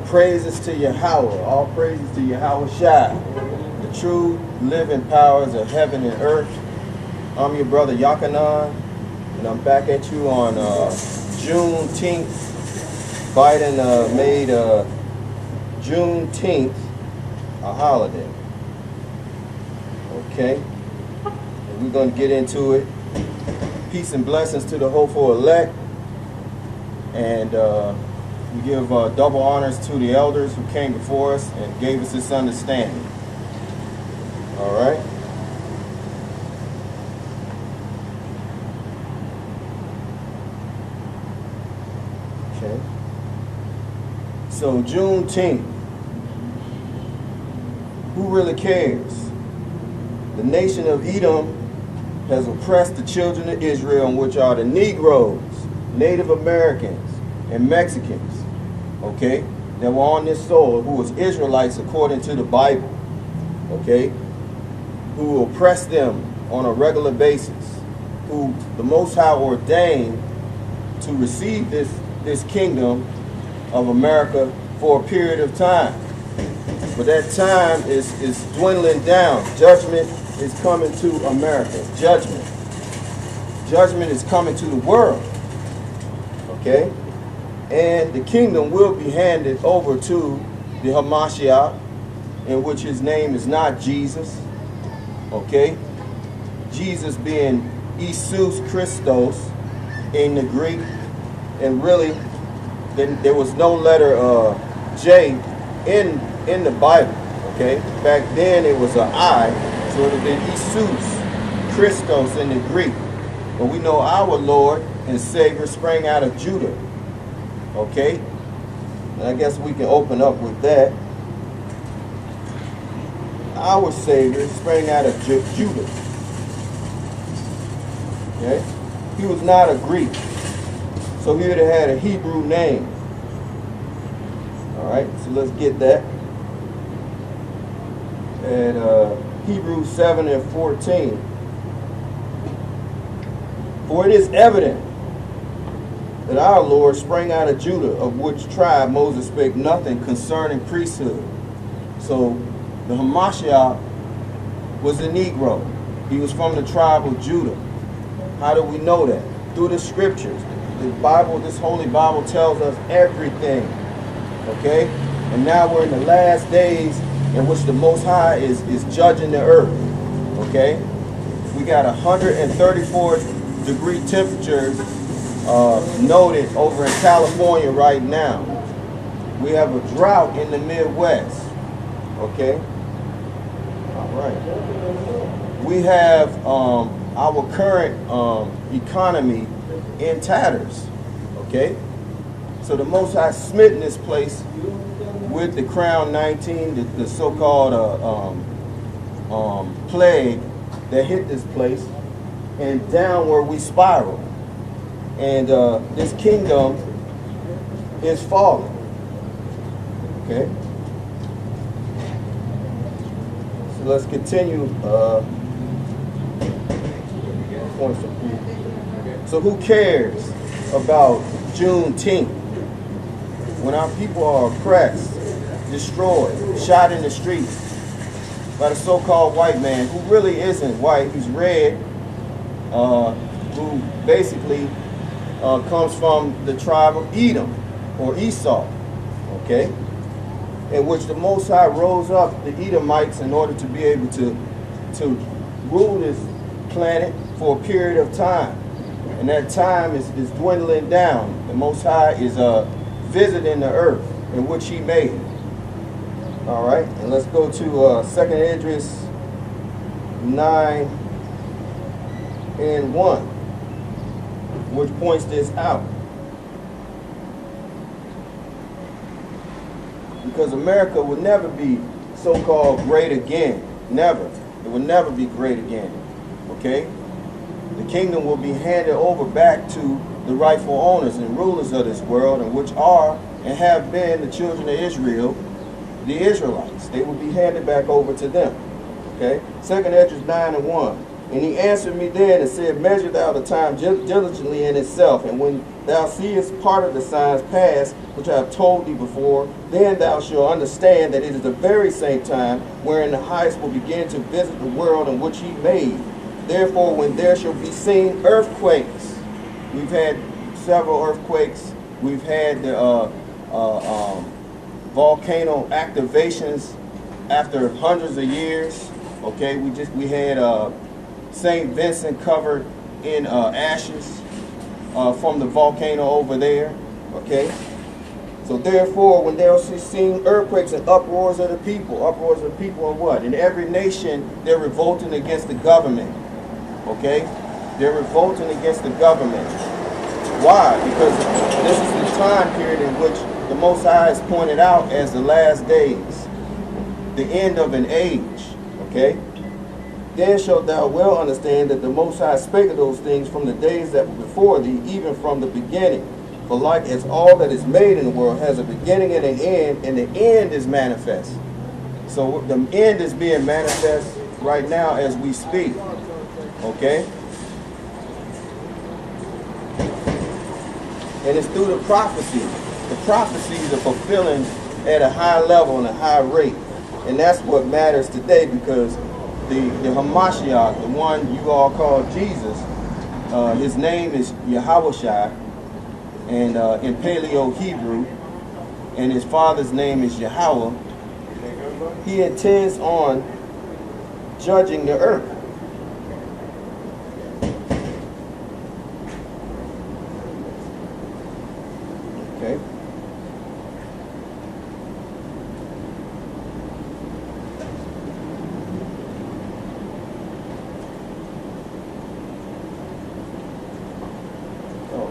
praises to Yahweh. All praises to Yahweh Shai, the true living powers of heaven and earth. I'm your brother Yakanan, and I'm back at you on Juneteenth. Biden made Juneteenth a holiday. Okay, and we're going to get into it. Peace and blessings to the hopeful elect, and we give double honors to the elders who came before us and gave us this understanding. All right. Okay. So Juneteenth. Who really cares? The nation of Edom has oppressed the children of Israel, which are the Negroes, Native Americans, and Mexicans, okay, that were on this soil, who was Israelites according to the Bible, okay, who oppressed them on a regular basis, who the Most High ordained to receive this kingdom of America for a period of time. But that time is dwindling down. Judgment is coming to America. Judgment is coming to the world. Okay? And the kingdom will be handed over to the Hamashiach, in which his name is not Jesus. Okay? Jesus being Jesus Christos in the Greek. And really, there was no letter J in the Bible. Okay? Back then it was an I, so it would have been Jesus Christos in the Greek. But we know our Lord and Savior sprang out of Judah. Okay? And I guess we can open up with that. Our Savior sprang out of Judah. Okay? He was not a Greek. So he would have had a Hebrew name. Alright, so let's get that. At Hebrews 7 and 14. For it is evident that our Lord sprang out of Judah, of which tribe Moses spake nothing concerning priesthood. So the Hamashiach was a Negro. He was from the tribe of Judah. How do we know that? Through the scriptures. The Bible, this Holy Bible tells us everything. Okay? And now we're in the last days in which the Most High is judging the earth. Okay? We got 134 degree temperatures noted over in California right now. We have a drought in the Midwest. Okay? All right. We have our current economy in tatters. Okay? So the Most High smitten this place with the Crown 19, the so-called plague that hit this place, and downward we spiral. And this kingdom is falling. Okay? So let's continue. So who cares about Juneteenth when our people are oppressed, destroyed, shot in the streets by the so-called white man who really isn't white, he's red, who basically comes from the tribe of Edom or Esau, okay, in which the Most High rose up the Edomites in order to be able to rule this planet for a period of time. And that time is dwindling down. The Most High is visiting the earth in which he made. All right, and let's go to 2nd Esdras 9 and 1, which points this out. Because America will never be so-called great again. Never. It will never be great again. Okay? The kingdom will be handed over back to the rightful owners and rulers of this world, and which are and have been the children of Israel, the Israelites. They will be handed back over to them. Okay? 2nd Esdras 9 and 1. And he answered me then and said, measure thou the time diligently in itself, and when thou seest part of the signs pass, which I have told thee before, then thou shalt understand that it is the very same time wherein the highest will begin to visit the world in which he made. Therefore, when there shall be seen earthquakes, we've had several earthquakes, we've had the volcano activations after hundreds of years. Okay, we had St. Vincent covered in ashes from the volcano over there. Okay, so therefore, when they'll see seen earthquakes and uproars of the people in what? In every nation, they're revolting against the government. Okay, they're revolting against the government. Why? Because this is the time period in which the Most High is pointed out as the last days, the end of an age. Okay. Then shalt thou well understand that the Most High spake of those things from the days that were before thee, even from the beginning. For like as all that is made in the world has a beginning and an end, and the end is manifest. So the end is being manifest right now as we speak. Okay? And it's through the prophecies. The prophecies are fulfilling at a high level and a high rate. And that's what matters today, because the Hamashiach, the one you all call Jesus, his name is Yahushua, and in Paleo Hebrew, and his father's name is Yahweh. He intends on judging the earth. Okay.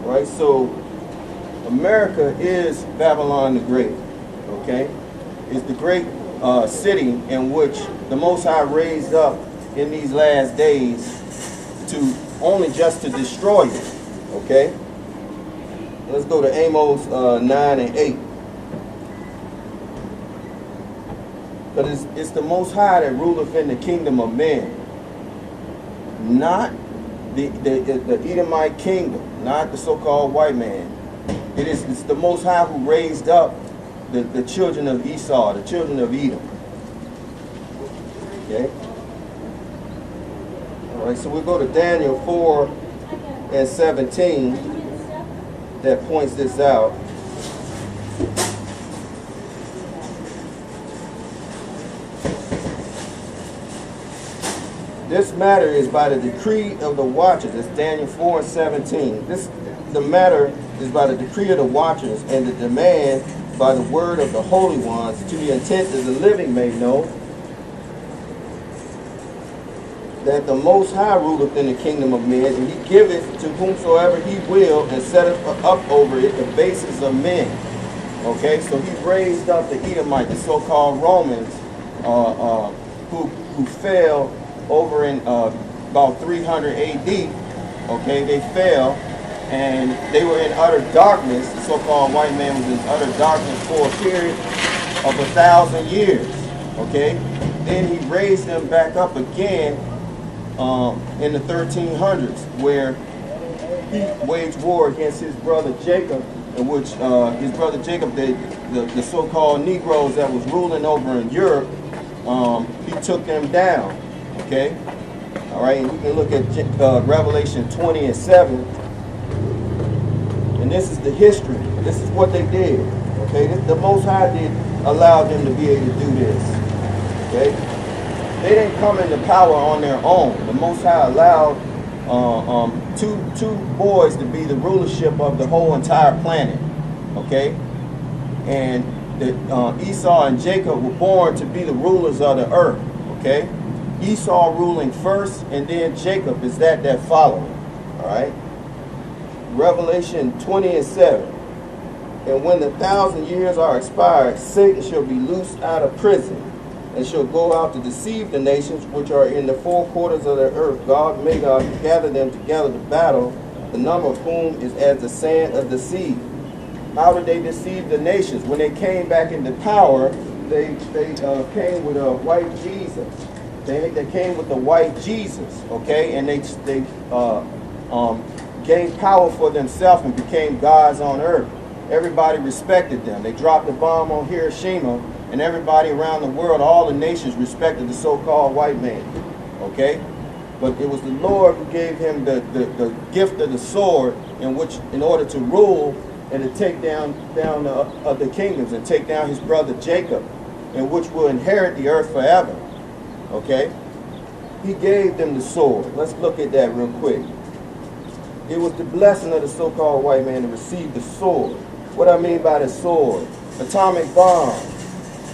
Right, so America is Babylon the Great, okay? It's the great city in which the Most High raised up in these last days to only just to destroy it, okay? Let's go to Amos 9 and 8. Because it's the Most High that ruleth in the kingdom of men, not the Edomite kingdom, not the so-called white man. It's the Most High who raised up the children of Esau, the children of Edom. Okay? All right, so we'll go to Daniel 4 and 17 that points this out. This matter is by the decree of the watchers. It's Daniel 4 and 17. The matter is by the decree of the watchers, and the demand by the word of the holy ones, to the intent that the living may know that the Most High ruleth in the kingdom of men, and he giveth to whomsoever he will, and setteth up over it the bases of men. Okay, so he raised up the Edomites, the so-called Romans, who fell over in about 300 AD. Okay, they fell, and they were in utter darkness. The so-called white man was in utter darkness for a period of 1,000 years. Okay, then he raised them back up again in the 1300s, where he waged war against his brother Jacob, in which his brother Jacob, the so-called Negroes that was ruling over in Europe, he took them down. Okay, all right, and you can look at Revelation 20 and 7, and this is the history. This is what they did. Okay, the Most High did allow them to be able to do this. Okay, they didn't come into power on their own. The Most High allowed two boys to be the rulership of the whole entire planet. Okay, and Esau and Jacob were born to be the rulers of the earth. Okay. Esau ruling first, and then Jacob is that followed. All right. Revelation 20 and 7. And when the 1,000 years are expired, Satan shall be loosed out of prison, and shall go out to deceive the nations which are in the four quarters of the earth. God may God gather them together to battle, the number of whom is as the sand of the sea. How did they deceive the nations? When they came back into power, they came with a white Jesus. They came with the white Jesus, okay, and they gained power for themselves and became gods on earth. Everybody respected them. They dropped the bomb on Hiroshima, and everybody around the world, all the nations, respected the so-called white man, okay? But it was the Lord who gave him the gift of the sword, in order to rule and to take down the kingdoms and take down his brother Jacob, and which will inherit the earth forever. Okay? He gave them the sword. Let's look at that real quick. It was the blessing of the so-called white man to receive the sword. What I mean by the sword? Atomic bombs,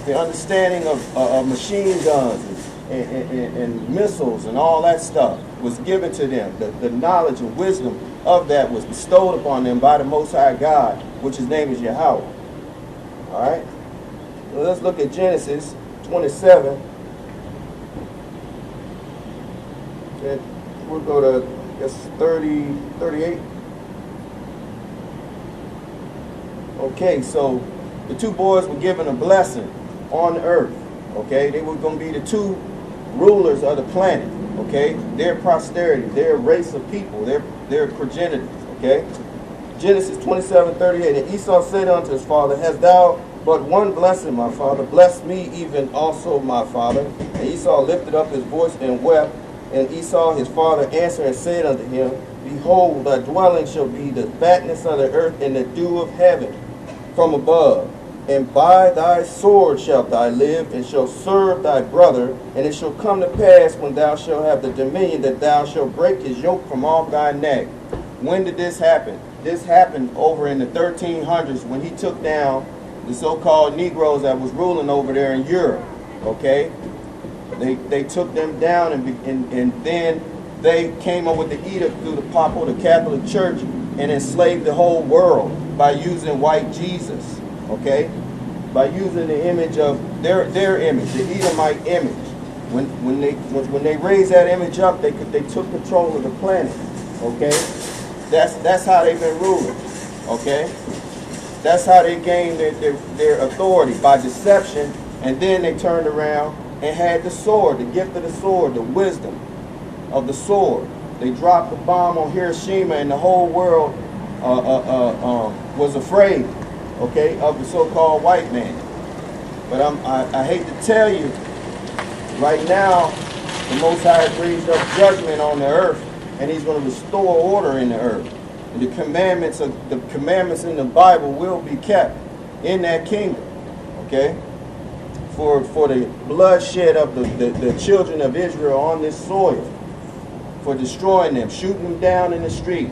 the understanding of machine guns and missiles and all that stuff was given to them. The knowledge and wisdom of that was bestowed upon them by the Most High God, which his name is Yahweh. All right? So let's look at Genesis 27. And we'll go to, I guess, 38. Okay, so the two boys were given a blessing on earth. Okay, they were going to be the two rulers of the planet. Okay, their posterity, their race of people, their progenitors. Okay, Genesis 27:38. And Esau said unto his father, Hast thou but one blessing, my father? Bless me even also, my father. And Esau lifted up his voice and wept. And Esau his father answered and said unto him, Behold, thy dwelling shall be the fatness of the earth and the dew of heaven from above. And by thy sword shalt thou live, and shalt serve thy brother. And it shall come to pass, when thou shalt have the dominion, that thou shalt break his yoke from off thy neck. When did this happen? This happened over in the 1300s, when he took down the so-called Negroes that was ruling over there in Europe. Okay? They took them down, and then they came up with the edict through the Pope of the Catholic Church and enslaved the whole world by using white Jesus, okay? By using the image of their image, the Edomite image. When they raised that image up, they took control of the planet, okay? That's how they've been ruling, okay? That's how they gained their authority, by deception, and then they turned around and had the sword, the gift of the sword, the wisdom of the sword. They dropped the bomb on Hiroshima, and the whole world was afraid, okay, of the so-called white man. But I hate to tell you, right now, the Most High has raised up judgment on the earth, and he's going to restore order in the earth. And the commandments in the Bible will be kept in that kingdom, okay? For the bloodshed of the children of Israel on this soil, for destroying them, shooting them down in the street,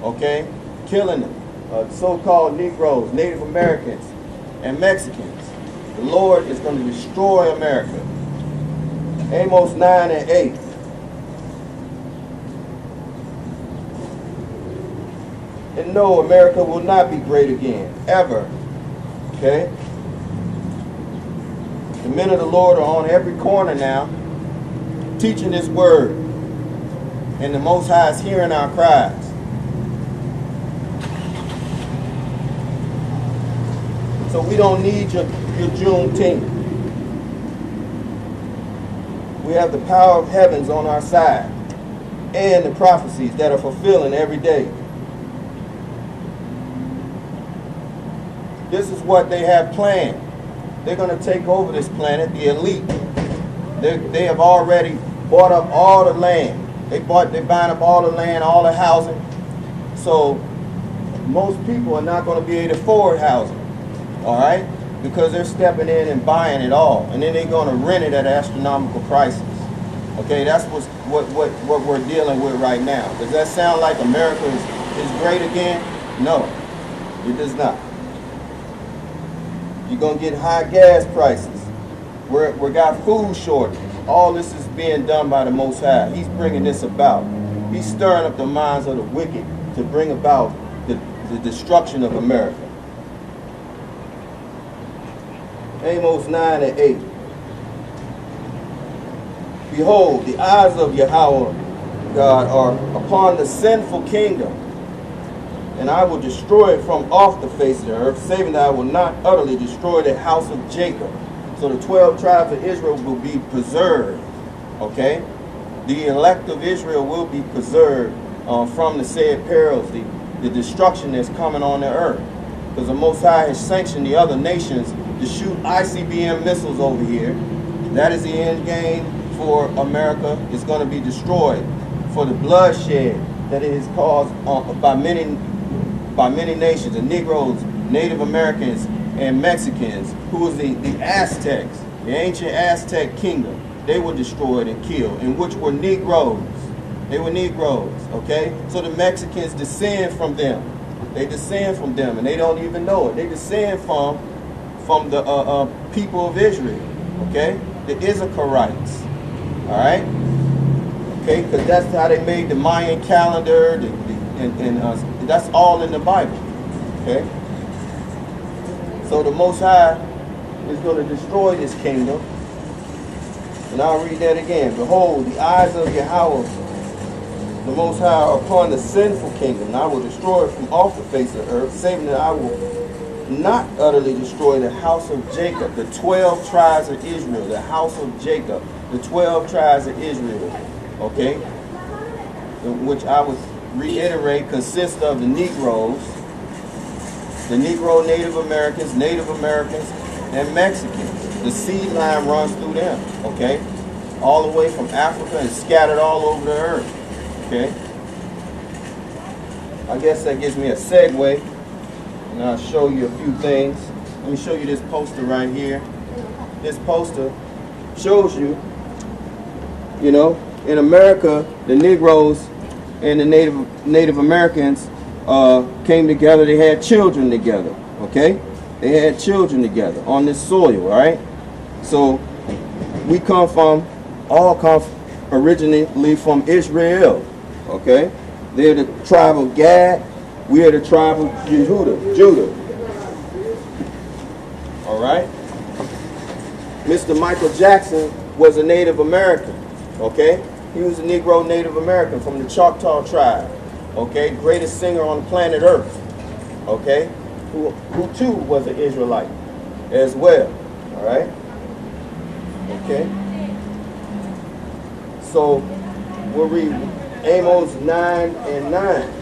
okay, killing them, so-called Negroes, Native Americans, and Mexicans. The Lord is going to destroy America. Amos 9:8. And no, America will not be great again, ever, okay? The men of the Lord are on every corner now, teaching this word. And the Most High is hearing our cries. So we don't need your Juneteenth. We have the power of heavens on our side, and the prophecies that are fulfilling every day. This is what they have planned. They're going to take over this planet, the elite. They have already bought up all the land. They're buying up all the land, all the housing. So most people are not going to be able to afford housing, all right? Because they're stepping in and buying it all, and then they're going to rent it at astronomical prices. Okay, that's what we're dealing with right now. Does that sound like America is great again? No, it does not. You're going to get high gas prices. We got food shortage. All this is being done by the Most High. He's bringing this about. He's stirring up the minds of the wicked to bring about the destruction of America. Amos 9:8. Behold, the eyes of Yahweh God are upon the sinful kingdom, and I will destroy it from off the face of the earth, saving that I will not utterly destroy the house of Jacob. So the 12 tribes of Israel will be preserved. Okay? The elect of Israel will be preserved from the said perils, the destruction that's coming on the earth. Because the Most High has sanctioned the other nations to shoot ICBM missiles over here. That is the end game for America. It's going to be destroyed for the bloodshed that it has caused by many nations, the Negroes, Native Americans, and Mexicans, who was the Aztecs, the ancient Aztec kingdom. They were destroyed and killed, and which were Negroes. They were Negroes, okay? So the Mexicans descend from them. They descend from them, and they don't even know it. They descend from the people of Israel, okay? The Issacharites, all right? Okay, because that's how they made the Mayan calendar, and that's all in the Bible, okay? So the Most High is going to destroy this kingdom. And I'll read that again. Behold, the eyes of Yahweh, the Most High, are upon the sinful kingdom, and I will destroy it from off the face of the earth, saving that I will not utterly destroy the house of Jacob, the 12 tribes of Israel, the house of Jacob, the 12 tribes of Israel, okay? Which I would reiterate consists of the Negroes, the Negro Native Americans, and Mexicans. The seed line runs through them, okay? All the way from Africa and scattered all over the earth, okay? I guess that gives me a segue, and I'll show you a few things. Let me show you this poster right here. This poster shows you, you know, in America, the Negroes and the Native Americans came together. They had children together, okay? They had children together on this soil, all right? So we all come originally from Israel, okay? They're the tribe of Gad. We are the tribe of Judah. All right? Mr. Michael Jackson was a Native American, okay? He was a Negro Native American from the Choctaw tribe, okay? Greatest singer on planet Earth, okay? Who too was an Israelite as well, all right? Okay? So we'll read Amos 9:9.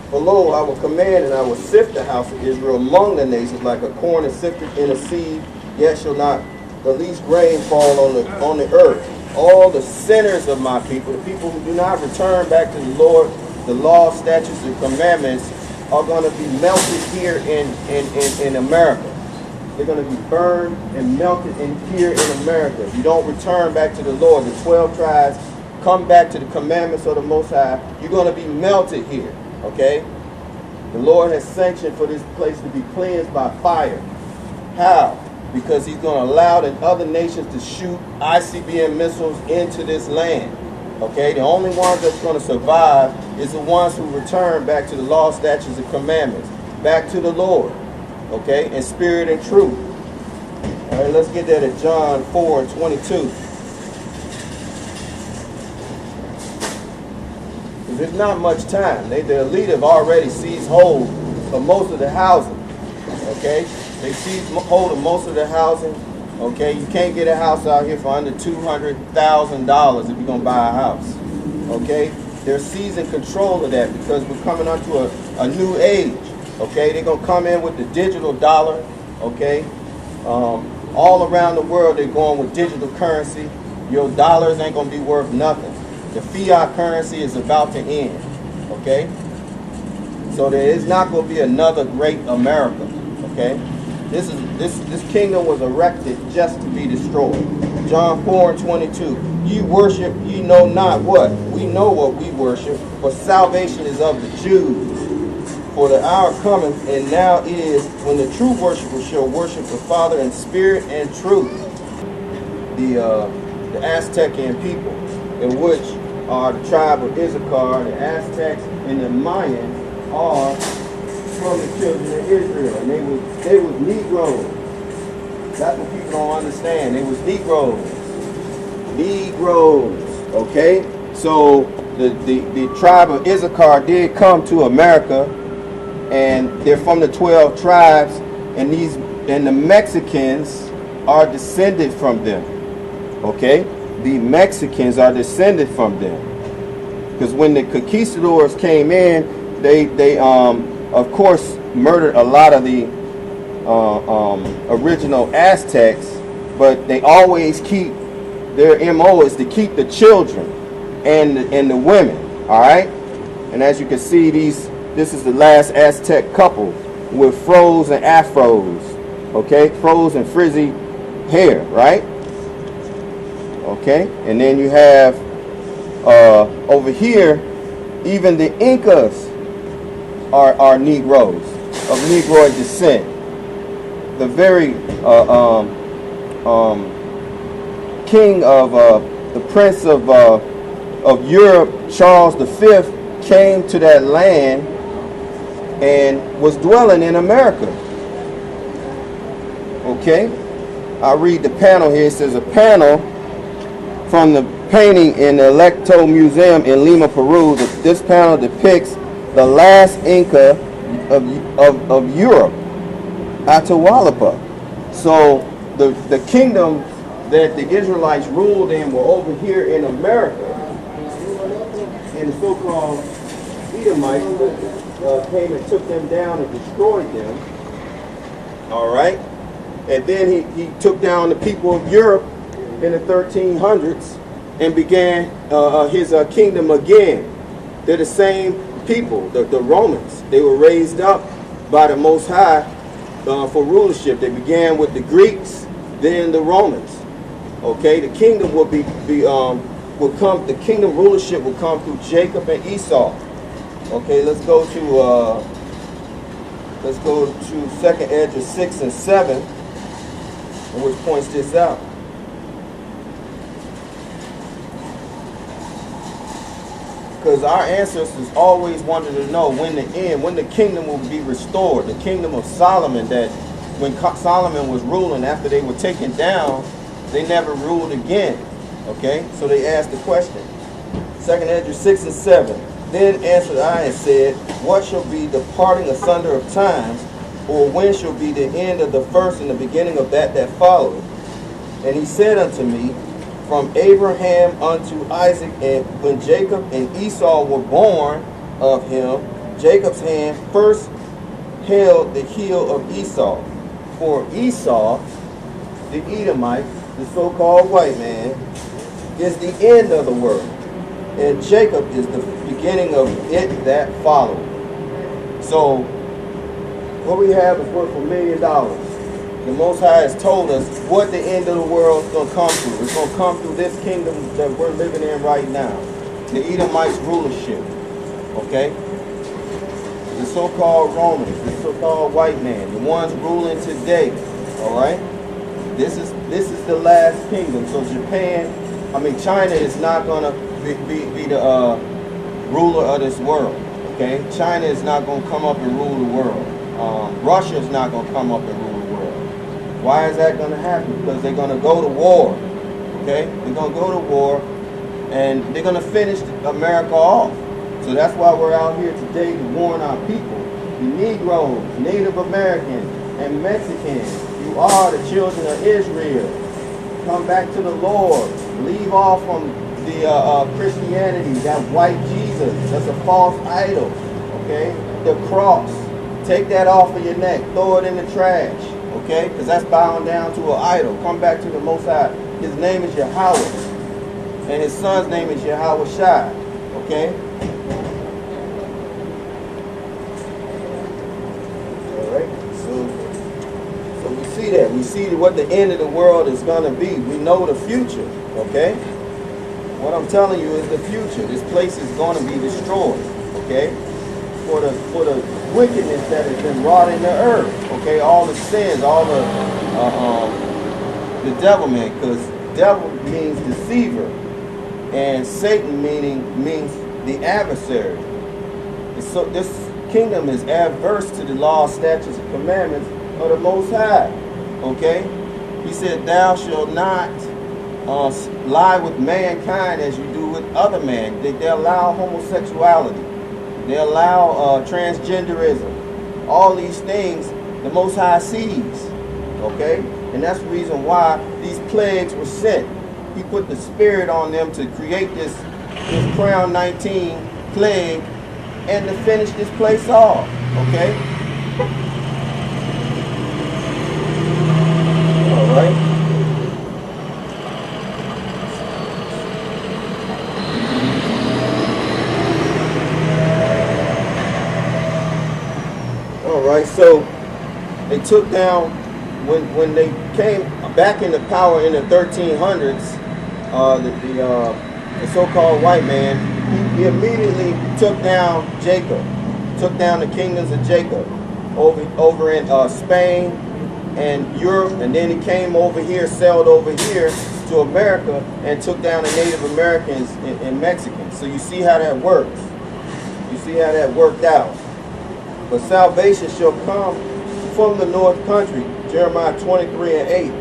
For lo, I will command and I will sift the house of Israel among the nations like a corn is sifted in a sieve, yet shall not the least grain fall on the earth. All the sinners of my people, the people who do not return back to the Lord, the law, statutes, and commandments, are going to be melted here in America. They're going to be burned and melted here in America. If you don't return back to the Lord, the 12 tribes, come back to the commandments of the Most High, you're going to be melted here, okay? The Lord has sanctioned for this place to be cleansed by fire. How? Because he's going to allow the other nations to shoot ICBM missiles into this land. Okay, the only ones that's going to survive is the ones who return back to the law, statutes, and commandments, back to the Lord, okay, in spirit and truth. All right, let's get that at John 4:22. Because there's not much time. The elite have already seized hold of most of the housing, okay? They seized hold of most of the housing. Okay, you can't get a house out here for under $200,000 if you're going to buy a house. Okay, they're seizing control of that because we're coming onto a new age. Okay, they're going to come in with the digital dollar. Okay, all around the world they're going with digital currency. Your dollars ain't going to be worth nothing. The fiat currency is about to end. Okay, so there is not going to be another great America. Okay. This kingdom was erected just to be destroyed. John 4:22. Ye worship, ye know not what. We know what we worship, for salvation is of the Jews. For the hour cometh, and now is, when the true worshipers shall worship the Father in spirit and truth. The Aztecian people, in which are the tribe of Issachar, the Aztecs, and the Mayans are from the children of Israel, and they was Negroes. That's what people don't understand. They was Negroes, okay? So the tribe of Issachar did come to America, and they're from the 12 tribes, and the Mexicans are descended from them, okay? the Mexicans are descended from them. Because when the conquistadors came in, they of course murdered a lot of the original Aztecs, but they always keep, their MO is to keep the children and the women. All right, and as you can see, this is the last Aztec couple with froze and afros. Okay, froze and frizzy hair, right? Okay, and then you have over here, even the Incas are Negroes of Negroid descent. The very king of the prince of Europe, Charles V, came to that land and was dwelling in America. Okay, I'll read the panel here. It says, a panel from the painting in the Electo Museum in Lima, Peru. This panel depicts the last Inca of Europe, Atahualpa. So the kingdom that the Israelites ruled in were over here in America, and the so-called Edomites came and took them down and destroyed them. All right, and then he took down the people of Europe in the 1300s and began his kingdom again. They're the same people, the Romans. They were raised up by the Most High for rulership. They began with the Greeks, then the Romans. Okay, the kingdom will come. The kingdom rulership will come through Jacob and Esau. Okay, let's go to Second Ezra 6 and 7, which points this out. Because our ancestors always wanted to know when the kingdom will be restored. The kingdom of Solomon, that when Solomon was ruling after they were taken down, they never ruled again. Okay, so they asked the question. 2nd Ezra 6 and 7. Then answered I and said, what shall be the parting asunder of times, or when shall be the end of the first and the beginning of that followed? And he said unto me, from Abraham unto Isaac, and when Jacob and Esau were born of him, Jacob's hand first held the heel of Esau. For Esau, the Edomite, the so-called white man, is the end of the world, and Jacob is the beginning of it that followed. So what we have is worth $1 million. The Most High has told us what the end of the world is going to come through. It's going to come through this kingdom that we're living in right now. The Edomites rulership. Okay? The so-called Romans, the so-called white man, the ones ruling today. Alright? This is the last kingdom. So China is not going to be the ruler of this world. Okay? China is not going to come up and rule the world. Russia is not going to come up and rule the world. Why is that going to happen? Because they're going to go to war. Okay? They're going to go to war, and they're going to finish America off. So that's why we're out here today to warn our people. The Negroes, Native Americans, and Mexicans, you are the children of Israel. Come back to the Lord. Leave off from the Christianity, that white Jesus. That's a false idol. Okay? The cross. Take that off of your neck. Throw it in the trash. Okay? Because that's bowing down to an idol. Come back to the Most High. His name is Yahweh. And his son's name is Yahweh Shai. Okay? Alright? So we see that. We see what the end of the world is going to be. We know the future. Okay? What I'm telling you is the future. This place is going to be destroyed. Okay? For the wickedness that has been wrought in the earth. Okay, all the sins, all the devilment, because devil means deceiver, and Satan means the adversary. And so this kingdom is adverse to the law, statutes, and commandments of the Most High. Okay, he said, "Thou shalt not lie with mankind as you do with other men." They allow homosexuality. They allow transgenderism. All these things the Most High sees. Okay? And that's the reason why these plagues were sent. He put the spirit on them to create this crown 19 plague and to finish this place off. Okay? All right. All right. So they took down when they came back into power in the 1300s. The so-called white man, he immediately took down Jacob, took down the kingdoms of Jacob over in Spain and Europe, and then he came over here, sailed over here to America and took down the Native Americans and Mexicans. So you see how that works. You see how that worked out. But salvation shall come from the north country, Jeremiah 23:8.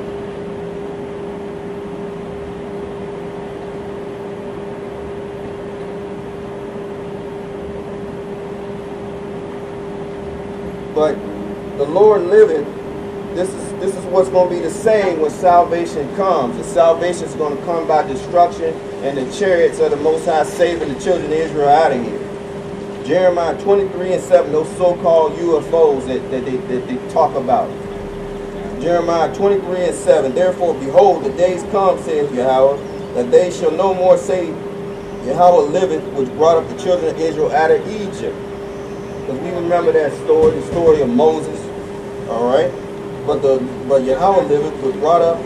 But the Lord liveth. This is what's going to be the saying when salvation comes. The salvation is going to come by destruction, and the chariots of the Most High saving the children of Israel out of here. Jeremiah 23:7, those so-called UFOs that they talk about. Jeremiah 23:7, therefore, behold, the days come, saith Yahweh, that they shall no more say, Yahweh liveth, which brought up the children of Israel out of Egypt. Because we remember that story, the story of Moses, all right? But Yahweh liveth, which brought up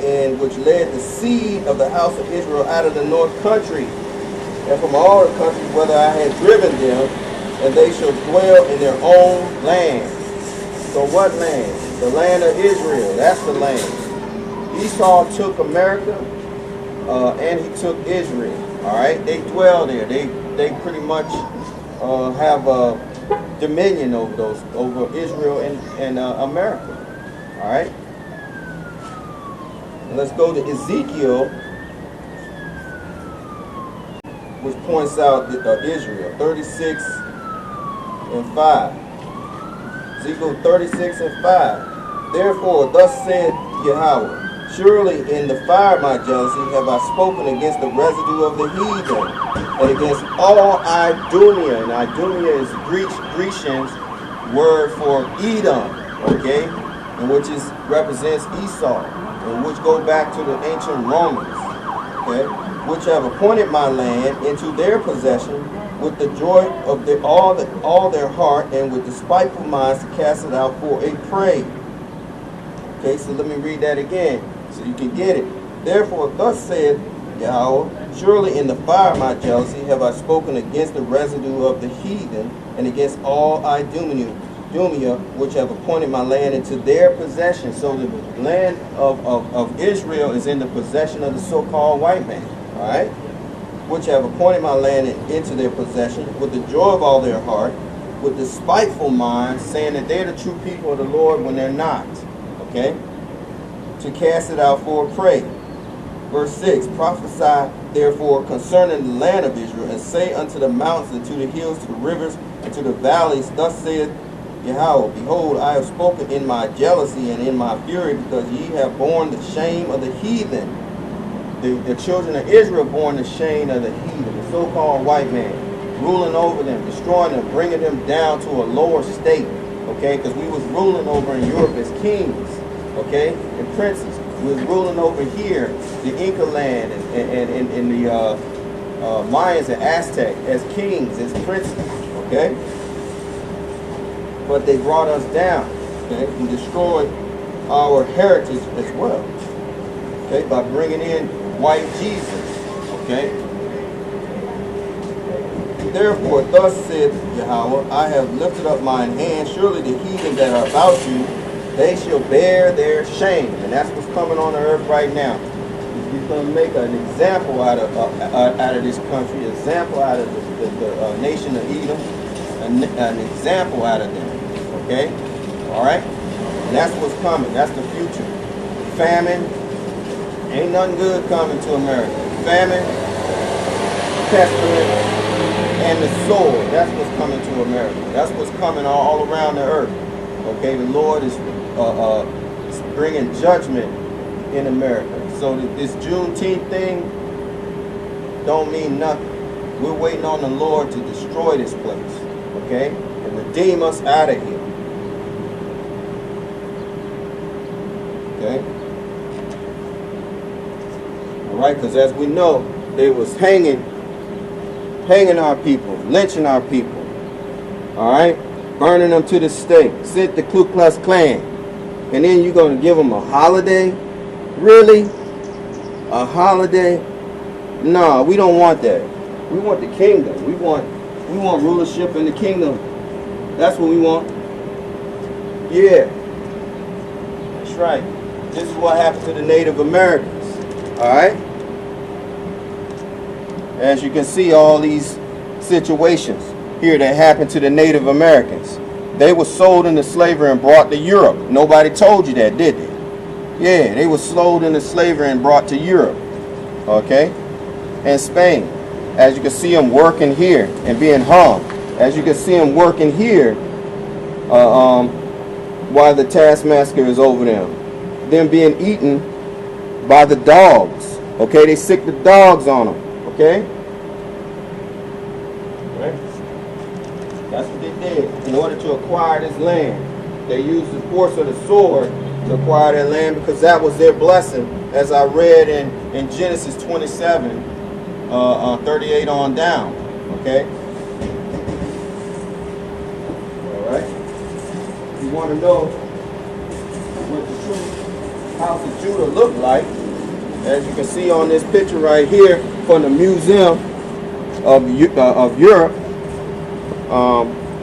and which led the seed of the house of Israel out of the north country, and from all the countries whether I had driven them, and they shall dwell in their own land. So what land? The land of Israel. That's the land. Esau took America, and he took Israel. All right, they dwell there. They pretty much have dominion over Israel and America. All right. And let's go to Ezekiel, which points out Israel, 36:5. Ezekiel 36:5. Therefore, thus said Yahweh, surely in the fire of my jealousy have I spoken against the residue of the heathen, and against all Idumea. And Idumea is Grecian's word for Edom, okay? And which represents Esau, and which go back to the ancient Romans, okay? Which have appointed my land into their possession with the joy of all their heart, and with the spiteful minds to cast it out for a prey. Okay, so let me read that again so you can get it. Therefore, thus said Yahweh, surely in the fire of my jealousy have I spoken against the residue of the heathen, and against all Idumea, which have appointed my land into their possession. So the land of Israel is in the possession of the so-called white man. All right? Which have appointed my land into their possession with the joy of all their heart, with the spiteful mind, saying that they're the true people of the Lord when they're not. Okay? To cast it out for a prey. Verse 6, prophesy therefore concerning the land of Israel, and say unto the mountains, and to the hills, to the rivers, and to the valleys, thus saith Yahweh, behold, I have spoken in my jealousy and in my fury, because ye have borne the shame of the heathen. The children of Israel borne the shame of the heathen, the so-called white man, ruling over them, destroying them, bringing them down to a lower state, okay? Because we was ruling over in Europe as kings, okay, and princes. We was ruling over here, the Inca land, and the Mayans and Aztec as kings, as princes, okay? But they brought us down, okay, and destroyed our heritage as well, okay, by bringing in white Jesus, okay? Therefore, thus said Yahweh, I have lifted up mine hand, surely the heathen that are about you, they shall bear their shame. And that's what's coming on the earth right now. He's going to make an example out of this country, an example out of the nation of Edom, an example out of them, okay? All right? And that's what's coming. That's the future. Famine. Ain't nothing good coming to America. Famine, pestilence, and the sword. That's what's coming to America. That's what's coming all around the earth. Okay, the Lord is bringing judgment in America. So this Juneteenth thing don't mean nothing. We're waiting on the Lord to destroy this place, okay, and redeem us out of here. Okay. All right, because as we know, they was hanging our people, lynching our people. All right, burning them to the stake. Sent the Ku Klux Klan, and then you're gonna give them a holiday? Really? A holiday? No, we don't want that. We want the kingdom. We want rulership in the kingdom. That's what we want. Yeah, that's right. This is what happened to the Native Americans. All right. As you can see, all these situations here that happened to the Native Americans. They were sold into slavery and brought to Europe. Nobody told you that, did they? Yeah, they were sold into slavery and brought to Europe. Okay? And Spain. As you can see them working here and being hung. As you can see them working here while the taskmaster is over them. Them being eaten by the dogs. Okay? They sick the dogs on them. Okay? Right? That's what they did. In order to acquire this land, they used the force of the sword to acquire that land because that was their blessing, as I read in Genesis 27, 38 on down. Okay? All right? If you want to know what the true house of Judah looked like, as you can see on this picture right here from the Museum of Europe,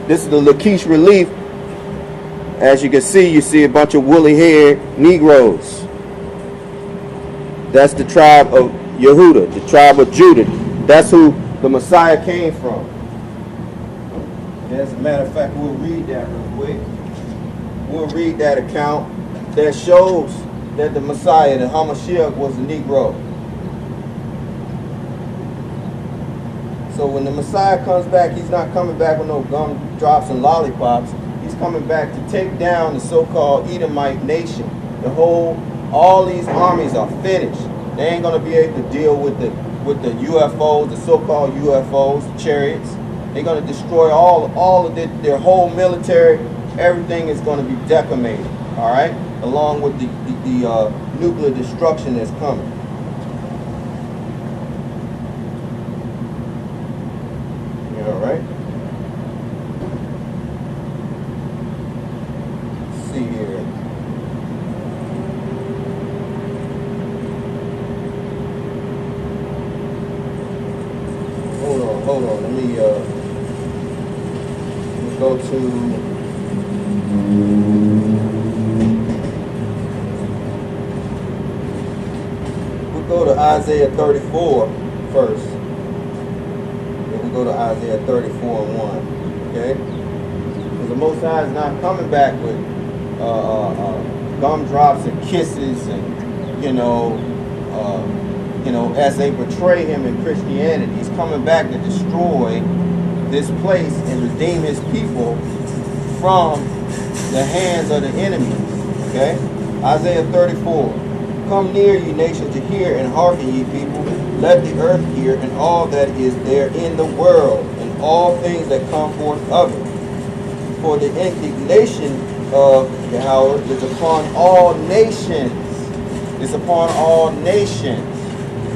this is the Lachish relief. As you can see, you see a bunch of woolly-haired Negroes. That's the tribe of Yehuda, the tribe of Judah. That's who the Messiah came from. As a matter of fact, we'll read that real quick. We'll read that account that shows that the Messiah, the Hamashiach, was a Negro. So when the Messiah comes back, he's not coming back with no gumdrops and lollipops. He's coming back to take down the so-called Edomite nation. All these armies are finished. They ain't gonna be able to deal with the UFOs, the so-called UFOs, the chariots. They're gonna destroy all of their whole military. Everything is gonna be decimated. All right, along with the nuclear destruction that's coming. All right. Let's see here. Hold on. Let me go to. We'll go to Isaiah 34 first. Go to Isaiah 34 and 1, okay? Because the Most High is not coming back with gumdrops and kisses and as they portray him in Christianity. He's coming back to destroy this place and redeem his people from the hands of the enemy, okay? Isaiah 34. Come near, ye nations, to hear, and hearken, ye people. Let the earth hear, and all that is there in the world, and all things that come forth of it. For the indignation of Yahweh is upon all nations. It's upon all nations.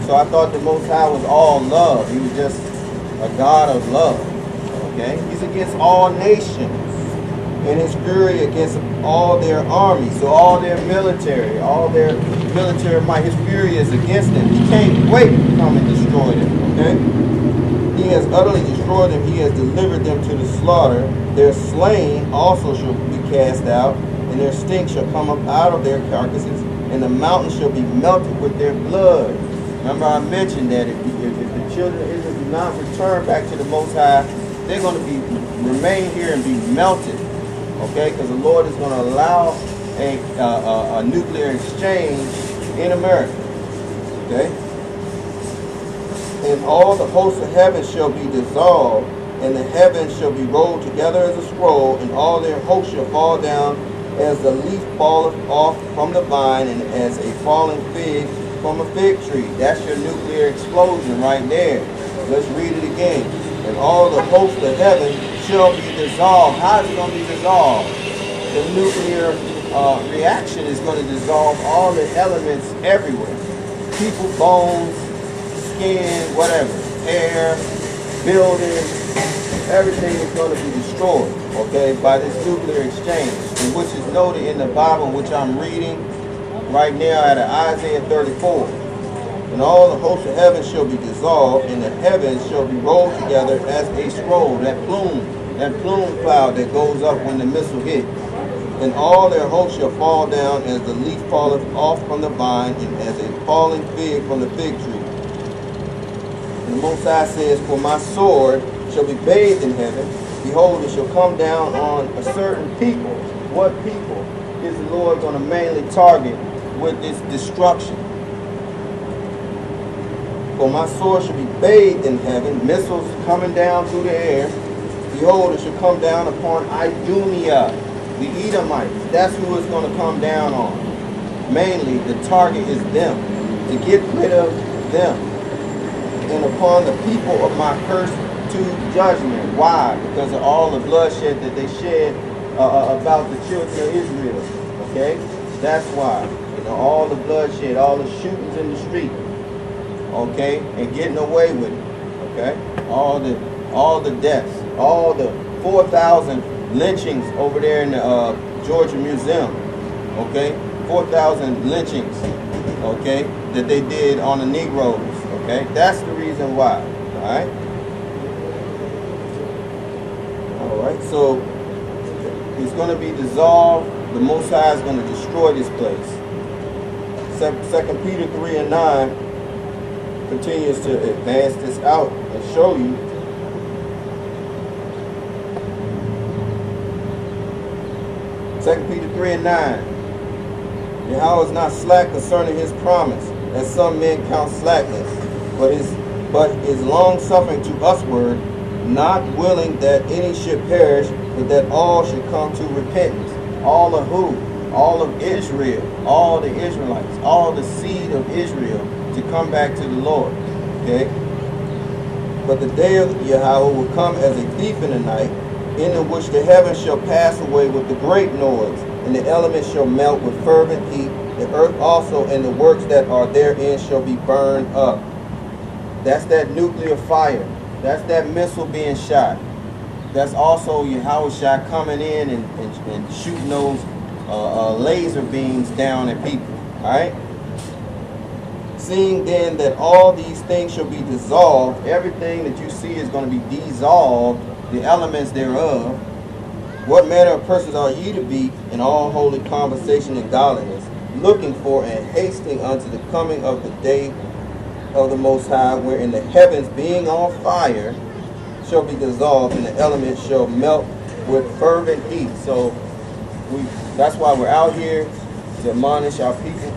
So I thought the Most High was all love. He was just a God of love. Okay? He's against all nations. And his fury against all their armies. So all their military might, his fury is against them. He can't wait to come and destroy them. Okay? He has utterly destroyed them. He has delivered them to the slaughter. Their slain also shall be cast out, and their stink shall come up out of their carcasses, and the mountains shall be melted with their blood. Remember I mentioned that if the children of Israel do not return back to the Most High, they're going to remain here and be melted. Okay, because the Lord is going to allow a nuclear exchange in America. Okay? And all the hosts of heaven shall be dissolved, and the heavens shall be rolled together as a scroll, and all their hosts shall fall down as the leaf falleth off from the vine, and as a falling fig from a fig tree. That's your nuclear explosion right there. Let's read it again. And all the hosts of heaven shall be dissolved. How is it going to be dissolved? The nuclear reaction is going to dissolve all the elements everywhere. People, bones, skin, whatever, hair, buildings, everything is going to be destroyed, okay, by this nuclear exchange, and which is noted in the Bible, which I'm reading right now out of Isaiah 34. And all the hosts of heaven shall be dissolved, and the heavens shall be rolled together as a scroll. That plume cloud that goes up when the missile hits. And all their hosts shall fall down as the leaf falleth off from the vine, and as a falling fig from the fig tree. And the Most High says, for my sword shall be bathed in heaven. Behold, it shall come down on a certain people. What people is the Lord going to mainly target with this destruction? For my sword shall be bathed in heaven, missiles coming down through the air. Behold, it shall come down upon Idumea, the Edomites. That's who it's going to come down on. Mainly, the target is them, to get rid of them. And upon the people of my curse to judgment. Why? Because of all the bloodshed that they shed about the children of Israel. Okay? That's why. You know, all the bloodshed, all the shootings in the street. Okay? And getting away with it. Okay? All the deaths. All the 4,000 lynchings over there in the Georgia Museum. Okay? 4,000 lynchings. Okay? That they did on the Negroes. Okay? That's the reason why. Alright? Alright, so it's going to be dissolved. The Most High is going to destroy this place. 2 Peter 3 and 9 continues to advance this out and show you. Second Peter 3 and 9. Yahweh is not slack concerning his promise, as some men count slackness, but is long suffering to usward, not willing that any should perish, but that all should come to repentance. All of who? All of Israel, all the Israelites, all the seed of Israel to come back to the Lord. Okay? But the day of Yahweh will come as a thief in the night, in the which the heavens shall pass away with a great noise, and the elements shall melt with fervent heat. The earth also and the works that are therein shall be burned up. That's that nuclear fire. That's that missile being shot. That's also Yahweh coming in and shooting those laser beams down at people. Alright? Seeing then that all these things shall be dissolved, everything that you see is going to be dissolved, the elements thereof. What manner of persons are ye to be in all holy conversation and godliness, looking for and hasting unto the coming of the day of the Most High, wherein the heavens being on fire shall be dissolved, and the elements shall melt with fervent heat. So that's why we're out here to admonish our people,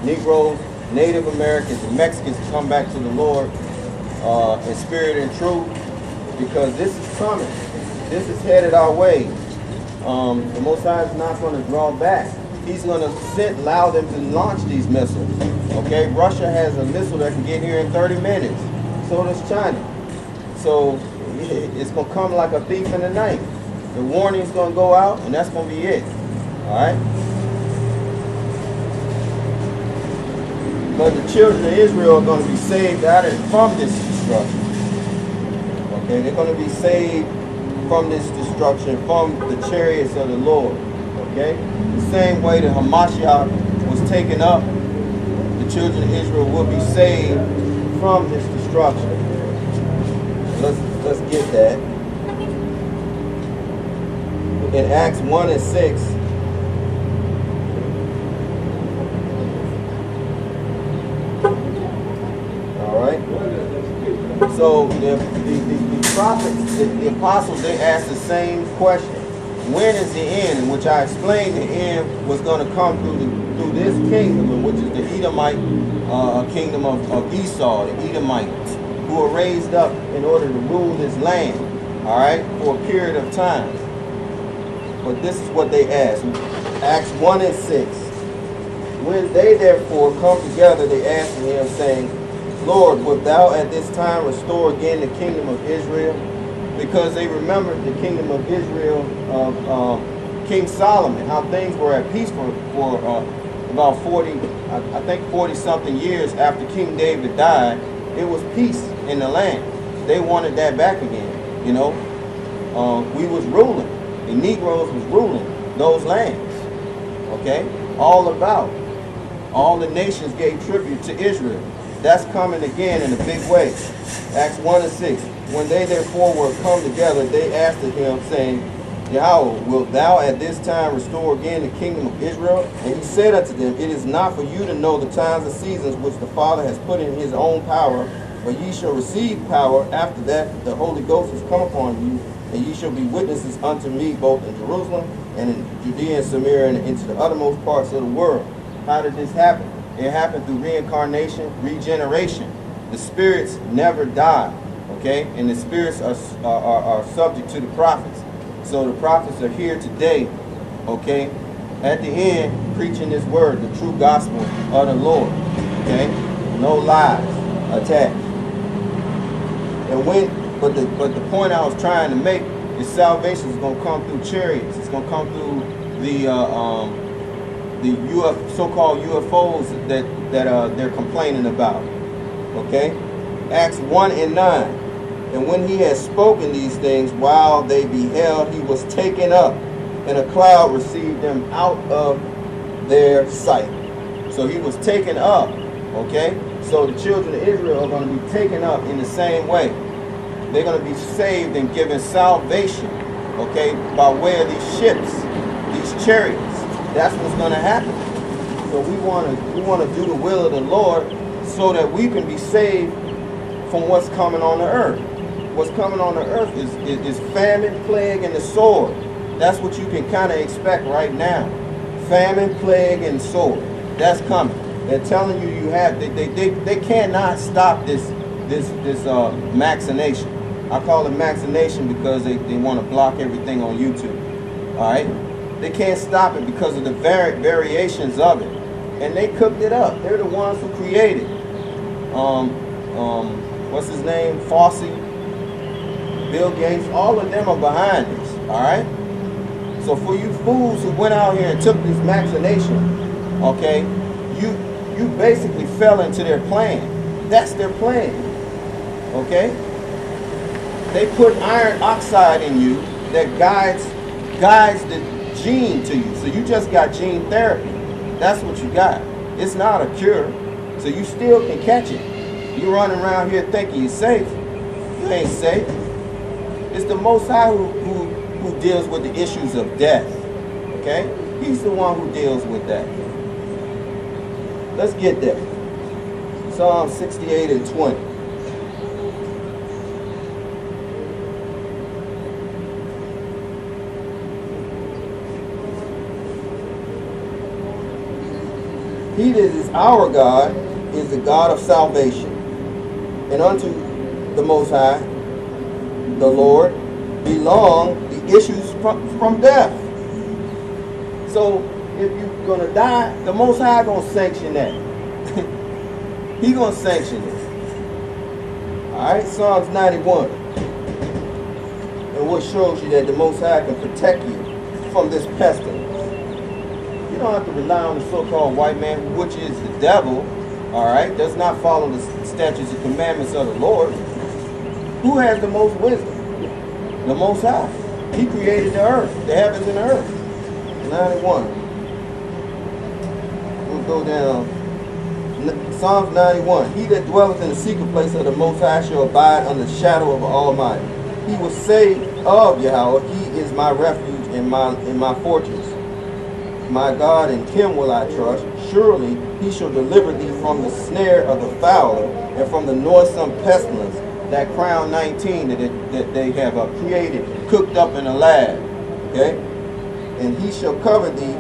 Negroes, Native Americans, and Mexicans to come back to the Lord in spirit and truth, because this is coming. This is headed our way. The Most High is not going to draw back. He's going to allow them to launch these missiles. Okay, Russia has a missile that can get here in 30 minutes. So does China. So it's going to come like a thief in the night. The warning's going to go out, and that's going to be it. All right? But the children of Israel are going to be saved from this destruction. Okay, they're going to be saved from this destruction, from the chariots of the Lord. Okay? The same way that Hamashiach was taken up, the children of Israel will be saved from this destruction. Let's get that. In Acts 1 and 6, alright? So the prophets, the apostles, they asked the same question. When is the end? In which I explained the end was going to come through this kingdom, which is the Edomite kingdom of Esau, the Edomites, who were raised up in order to rule this land, all right, for a period of time. But this is what they asked. Acts 1 and 6. When they therefore come together, they asked him, saying, Lord, wilt thou at this time restore again the kingdom of Israel? Because they remembered the kingdom of Israel of King Solomon, how things were at peace for about 40, I think 40-something years after King David died. It was peace in the land. They wanted that back again, you know. We was ruling. The Negroes was ruling those lands, okay? All the nations gave tribute to Israel. That's coming again in a big way. Acts 1:6. When they therefore were come together, they asked of him, saying, Yahweh, wilt thou at this time restore again the kingdom of Israel? And he said unto them, It is not for you to know the times and seasons which the Father has put in his own power, but ye shall receive power after that the Holy Ghost is come upon you, and ye shall be witnesses unto me both in Jerusalem and in Judea and Samaria and into the uttermost parts of the world. How did this happen? It happened through reincarnation, regeneration. The spirits never die, okay? And the spirits are subject to the prophets. So the prophets are here today, okay? At the end, preaching this word, the true gospel of the Lord, okay? No lies attached. And but the point I was trying to make is salvation is going to come through chariots. It's going to come through the so-called UFOs that they're complaining about. Okay, Acts 1:9. And when he had spoken these things, while they beheld, he was taken up, and a cloud received him out of their sight. So he was taken up. Okay, so the children of Israel are going to be taken up in the same way. They're going to be saved and given salvation, okay, by way of these ships, these chariots. That's what's going to happen. So we want to do the will of the Lord so that we can be saved from what's coming on the earth. What's coming on the earth is famine, plague, and the sword. That's what you can kind of expect right now. Famine, plague, and sword. That's coming. They're telling you have they cannot stop this machination. I call it machination because they want to block everything on YouTube. All right, they can't stop it because of the variations of it, and they cooked it up. They're the ones who created. What's his name? Fossey, Bill Gates. All of them are behind this. All right. So for you fools who went out here and took this machination, okay, you basically fell into their plan. That's their plan. Okay? They put iron oxide in you that guides the gene to you. So you just got gene therapy. That's what you got. It's not a cure. So you still can catch it. You running around here thinking you're safe. You ain't safe. It's the Most High who deals with the issues of death. Okay? He's the one who deals with that. Let's get there. Psalm 68 and 20. He that is our God is the God of salvation. And unto the Most High, the Lord, belong the issues from death. So if you're going to die, the Most High going to sanction that. He going to sanction it. Alright, Psalms 91. And what shows you that the Most High can protect you from this pestilence. You don't have to rely on the so-called white man, which is the devil, alright, does not follow the statutes and commandments of the Lord. Who has the most wisdom? The Most High. He created the earth, the heavens and the earth. 91. We'll go down. Psalms 91. He that dwelleth in the secret place of the Most High shall abide under the shadow of the Almighty. He will say of Yahweh, He is my refuge and my fortress. My God, in Him will I trust. Surely He shall deliver thee from the snare of the fowler and from the noisome pestilence. That crown 19 that they have created, cooked up in a lab. Okay? And He shall cover thee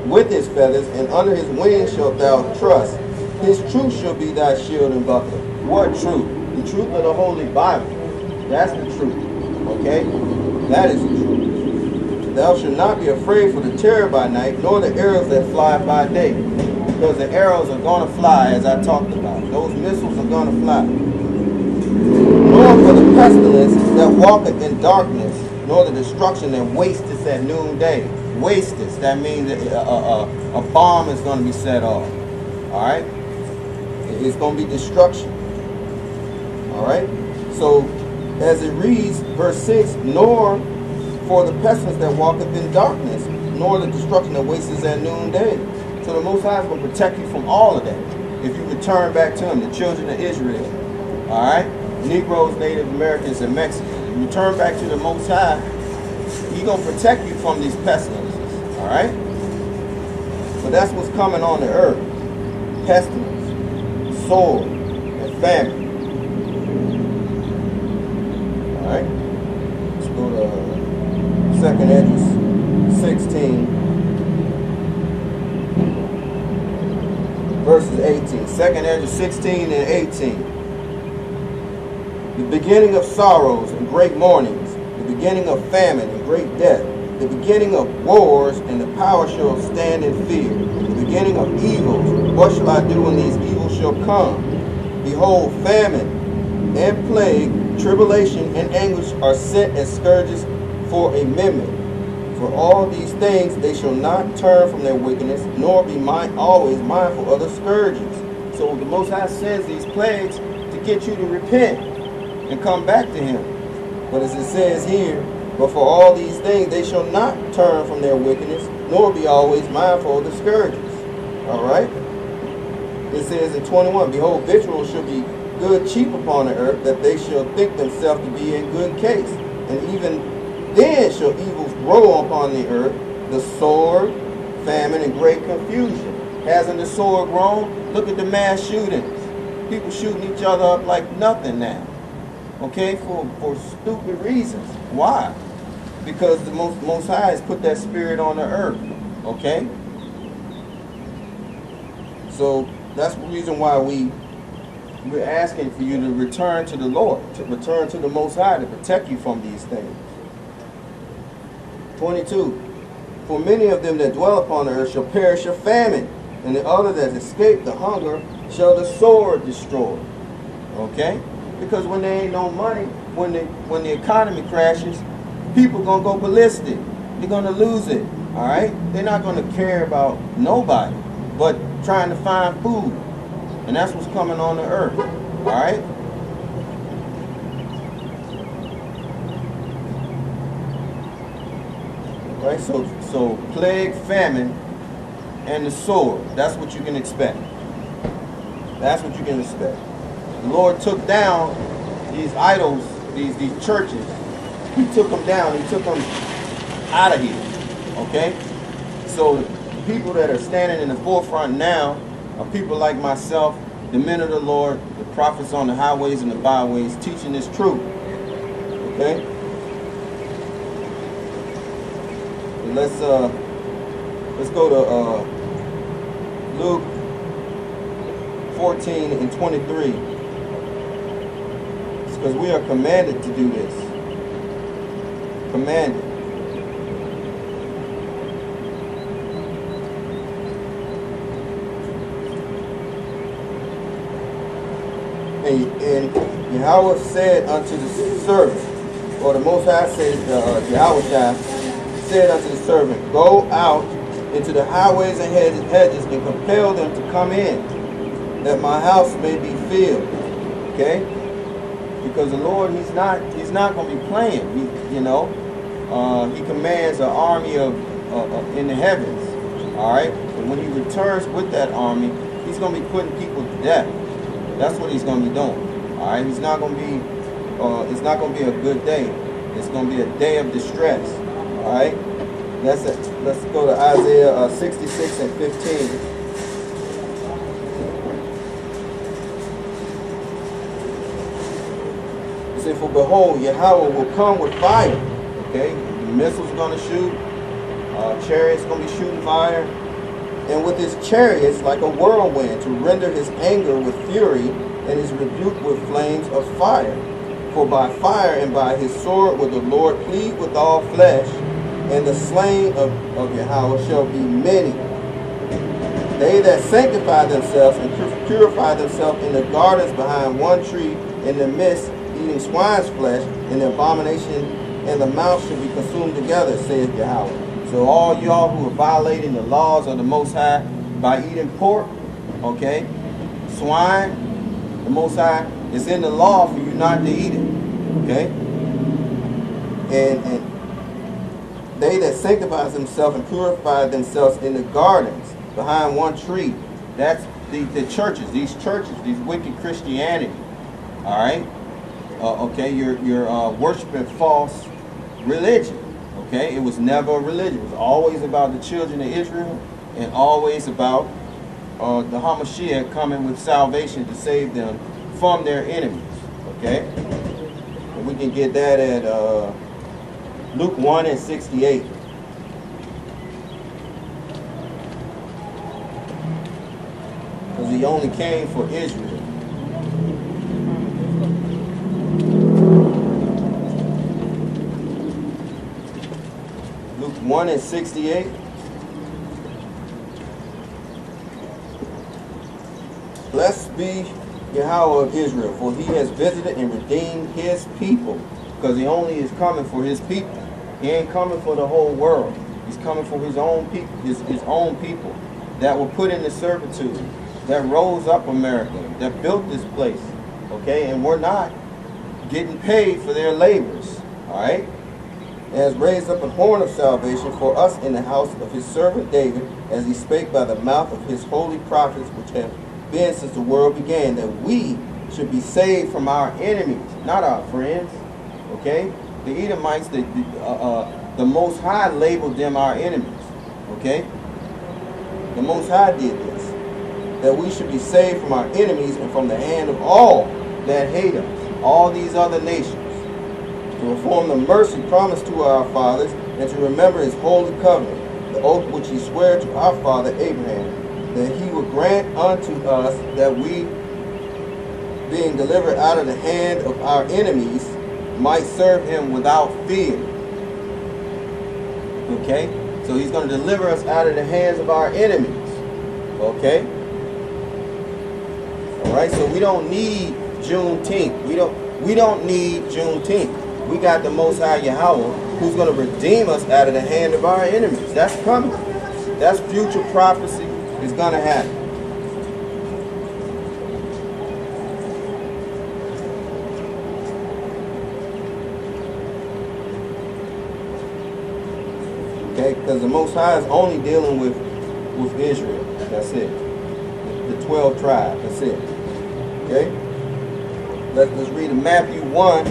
with His feathers, and under His wings shalt thou trust. His truth shall be thy shield and buckler. What truth? The truth of the Holy Bible. That's the truth. Okay? That is the truth. Thou shalt not be afraid for the terror by night, nor the arrows that fly by day. Because the arrows are going to fly, as I talked about. Those missiles are going to fly. Nor for the pestilence that walketh in darkness, nor the destruction that wasteth at noonday. Wasteth, that means that a bomb is going to be set off. All right? It's going to be destruction. All right? So, as it reads, verse 6, nor for the pestilence that walketh in darkness, nor the destruction that wasteth at noonday. So the Most High is going to protect you from all of that. If you return back to Him, the children of Israel. All right? Negroes, Native Americans, and Mexicans. If you return back to the Most High, He's going to protect you from these pestilences. All right? But that's what's coming on the earth. Pestilence, sword, and famine. All right? Let's go to 2nd Esdras 16. Verses 18. 2nd Esdras 16 and 18. The beginning of sorrows and great mournings, the beginning of famine and great death, the beginning of wars, and the power shall stand in fear. The beginning of evils, what shall I do when these evils shall come? Behold, famine and plague, tribulation and anguish are set as scourges for a memory. For all these things they shall not turn from their wickedness, nor be always mindful of the scourges. So the Most High sends these plagues to get you to repent and come back to Him. But as it says here, but for all these things they shall not turn from their wickedness, nor be always mindful of the scourges. All right? It says in 21, behold, victuals shall be good cheap upon the earth, that they shall think themselves to be in good case. And even then shall evils grow upon the earth, the sword, famine, and great confusion. Hasn't the sword grown? Look at the mass shootings. People shooting each other up like nothing now. Okay, for stupid reasons. Why? Because the Most High has put that spirit on the earth. Okay? So that's the reason why we're asking for you to return to the Lord, to return to the Most High to protect you from these things. 22. For many of them that dwell upon the earth shall perish of famine, and the other that escape the hunger shall the sword destroy. Okay? Because when there ain't no money, when the economy crashes, people gonna go ballistic. They're gonna lose it. All right? They're not gonna care about nobody, but trying to find food, and that's what's coming on the earth. All right? Right, so plague, famine, and the sword. That's what you can expect. That's what you can expect. The Lord took down these idols, these churches. He took them down. He took them out of here. Okay? So the people that are standing in the forefront now are people like myself, the men of the Lord, the prophets on the highways and the byways, teaching this truth. Okay? Let's go to Luke 14 and 23. It's because we are commanded to do this. Commanded. And Yahweh said unto the servant, or the Most High said, Yahweh said unto the servant, go out into the highways and hedges and compel them to come in, that my house may be filled. Okay? Because the Lord, He's not going to be playing. He commands an army of in the heavens. All right? And when He returns with that army, He's going to be putting people to death. That's what He's going to be doing. All right? He's not going to be. It's not going to be a good day. It's going to be a day of distress. All right, let's go to Isaiah 66 and 15. It says, for behold, Yahweh will come with fire. Okay, the missiles going to shoot, chariots going to be shooting fire, and with his chariots like a whirlwind, to render his anger with fury and his rebuke with flames of fire. For by fire and by his sword will the Lord plead with all flesh, and the slain of Yahweh shall be many. They that sanctify themselves and purify themselves in the gardens behind one tree in the midst, eating swine's flesh, and the abomination and the mouth shall be consumed together, saith Yahweh. So all y'all who are violating the laws of the Most High by eating pork, okay, swine, the Most High, it's in the law for you not to eat it, okay? And they that sanctify themselves and purify themselves in the gardens behind one tree, that's the churches, these wicked Christianity, all right? Okay, you're worshiping false religion, okay? It was never a religion. It was always about the children of Israel and always about the Hamashiach coming with salvation to save them from their enemies, okay? And we can get that at Luke 1 and 68. Because he only came for Israel. Luke 1 and 68. Blessed be Yahweh of Israel, for he has visited and redeemed his people. Because he only is coming for his people. He ain't coming for the whole world. He's coming for his own people, his own people that were put into servitude, that rose up America, that built this place. Okay, and we're not getting paid for their labors. Alright? Has raised up a horn of salvation for us in the house of his servant David, as he spake by the mouth of his holy prophets, which have been since the world began, that we should be saved from our enemies, not our friends. Okay? The Edomites, the Most High labeled them our enemies. Okay? The Most High did this. That we should be saved from our enemies and from the hand of all that hate us, all these other nations, to perform the mercy promised to our fathers, and to remember his holy covenant, the oath which he sware to our father Abraham, that he would grant unto us that we, being delivered out of the hand of our enemies, might serve him without fear. Okay? So he's going to deliver us out of the hands of our enemies. Okay? Alright, so we don't need Juneteenth. We don't need Juneteenth. We got the Most High Yahweh who's going to redeem us out of the hand of our enemies. That's coming. That's future prophecy. It's going to happen. Okay, because the Most High is only dealing with Israel. That's it. The 12 tribes. That's it. Okay? Let's read in Matthew 1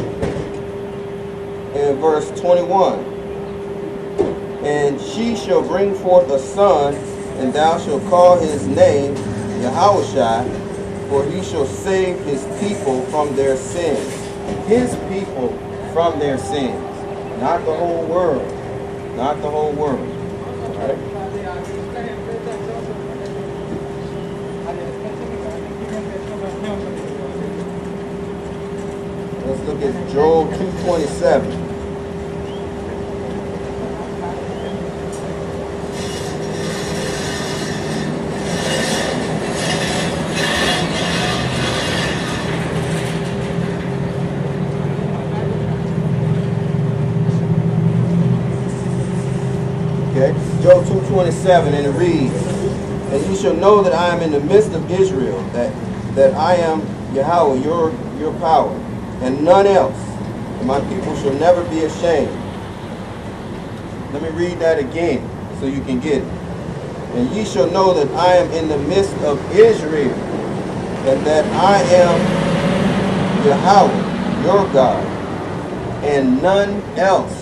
and verse 21. And she shall bring forth a son, and thou shalt call his name Yahushua, for he shall save his people from their sins. His people from their sins. Not the whole world. Not the whole world. All right? Let's look at Joel 2:27. Okay, Joel 2:27, and it reads, and you shall know that I am in the midst of Israel, that I am Yahweh, your power, and none else, and my people shall never be ashamed. Let me read that again so you can get it. And ye shall know that I am in the midst of Israel, and that I am Yahweh, your God, and none else.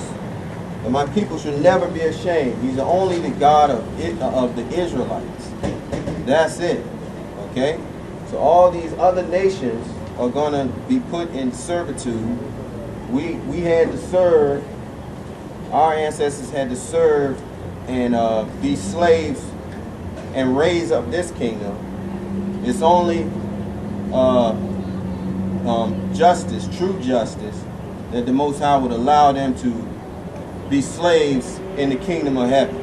And my people should never be ashamed. He's only the God of the Israelites. That's it. Okay? So all these other nations are going to be put in servitude. We had to serve, our ancestors had to serve and be slaves and raise up this kingdom. It's only justice, true justice, that the Most High would allow them to be slaves in the kingdom of heaven.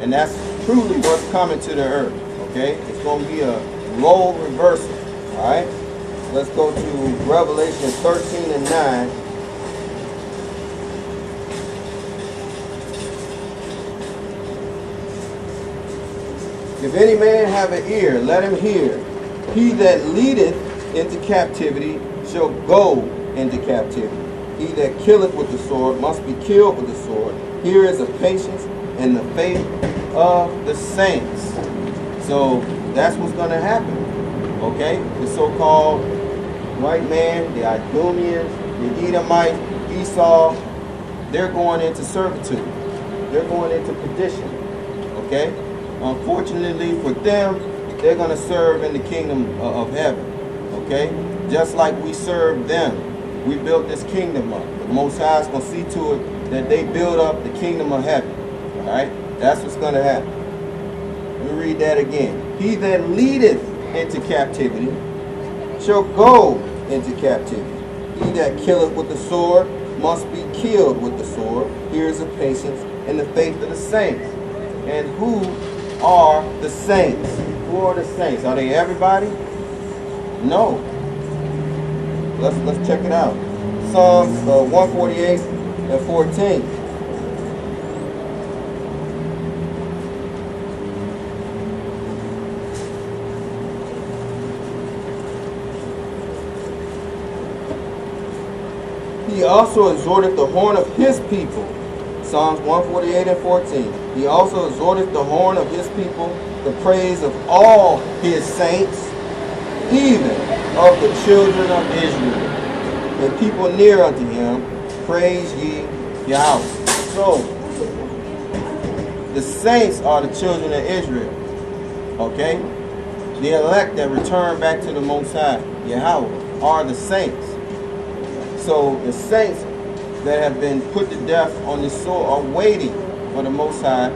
And that's truly what's coming to the earth. Okay? It's going to be a role reversal. Alright? Let's go to Revelation 13 and 9. If any man have an ear, let him hear. He that leadeth into captivity shall go into captivity. He that killeth with the sword must be killed with the sword. Here is the patience and the faith of the saints. So that's what's going to happen. Okay? The so-called white man, the Idumeans, the Edomite, Esau, they're going into servitude. They're going into perdition. Okay? Unfortunately for them, they're going to serve in the kingdom of heaven. Okay? Just like we served them. We built this kingdom up. The Most High is going to see to it that they build up the kingdom of heaven. Alright? That's what's going to happen. Let me read that again. He that leadeth into captivity shall go into captivity. He that killeth with the sword must be killed with the sword. Here is the patience and the faith of the saints. And who are the saints? Who are the saints? Are they everybody? No. Let's check it out. Psalms 148 and 14. He also exhorteth the horn of his people. Psalms 148 and 14. He also exhorteth the horn of his people, the praise of all his saints, even of the children of Israel. The people near unto him, praise ye Yahweh. So, the saints are the children of Israel. Okay? The elect that return back to the Most High, Yahweh, are the saints. So, the saints that have been put to death on this sword are waiting for the Most High